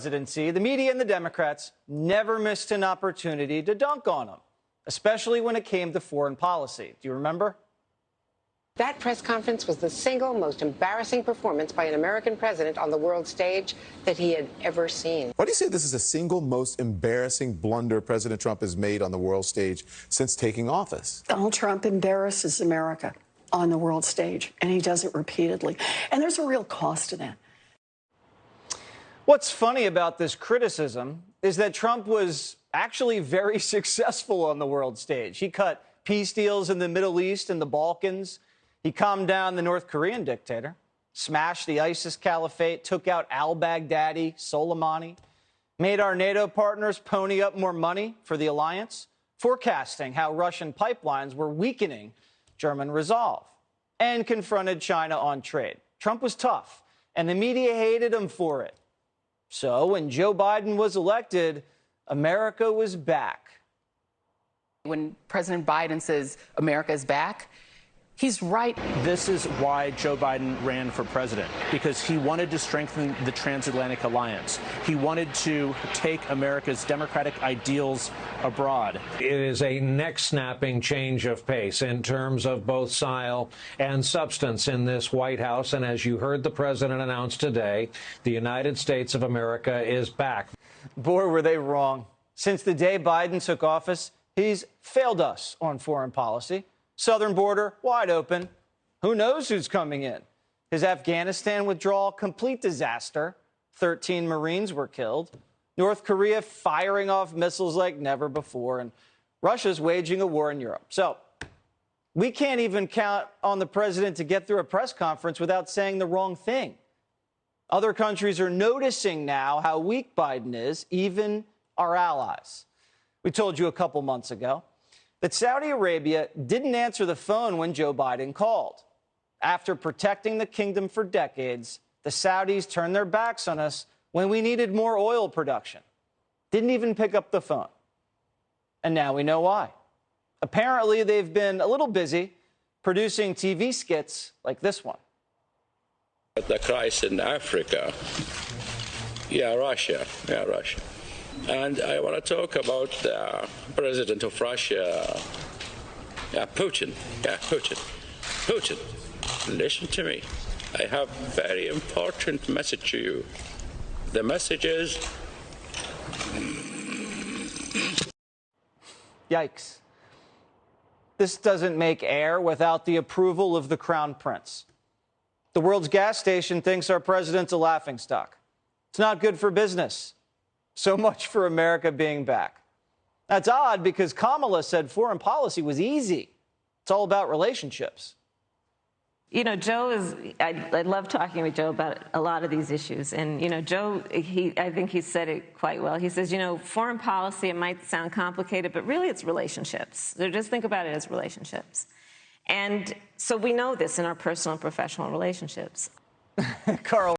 Presidency, the media and the Democrats never missed an opportunity to dunk on him, especially when it came to foreign policy. Do you remember? That press conference was the single most embarrassing performance by an American president on the world stage that he had ever seen. Why do you say this is the single most embarrassing blunder President Trump has made on the world stage since taking office? Donald Trump embarrasses America on the world stage, and he does it repeatedly. And there's a real cost to that. What's funny about this criticism is that Trump was actually very successful on the world stage. He cut peace deals in the Middle East and the Balkans. He calmed down the North Korean dictator, smashed the ISIS caliphate, took out al-Baghdadi, Soleimani, made our NATO partners pony up more money for the alliance, forecasting how Russian pipelines were weakening German resolve, and confronted China on trade. Trump was tough, and the media hated him for it. So when Joe Biden was elected, America was back. When President Biden says America is back, he's right. This is why Joe Biden ran for president, because he wanted to strengthen the transatlantic alliance. He wanted to take America's democratic ideals abroad. It is a neck-snapping change of pace in terms of both style and substance in this White House. And as you heard the president announce today, the United States of America is back. Boy, were they wrong. Since the day Biden took office, he's failed us on foreign policy. Southern border wide open. Who knows who's coming in? His Afghanistan withdrawal, complete disaster. 13 Marines were killed. North Korea firing off missiles like never before. And Russia's waging a war in Europe. So we can't even count on the president to get through a press conference without saying the wrong thing. Other countries are noticing now how weak Biden is, even our allies. We told you a couple months ago that Saudi Arabia didn't answer the phone when Joe Biden called. After protecting the kingdom for decades, the Saudis turned their backs on us when we needed more oil production. Didn't even pick up the phone. And now we know why. Apparently, they've been a little busy producing TV skits like this one. The crisis in Africa, Russia. And I want to talk about the president of Russia, Putin. Putin, listen to me. I have a very important message to you. The message is... Yikes. This doesn't make air without the approval of the Crown Prince. The world's gas station thinks our president's a laughingstock. It's not good for business. So much for America being back. That's odd because Kamala said foreign policy was easy. It's all about relationships. You know, I love talking with Joe about a lot of these issues. And, you know, Joe, I think he said it quite well. He says, you know, foreign policy, it might sound complicated, but really it's relationships. So just think about it as relationships. And so we know this in our personal and professional relationships. Carl.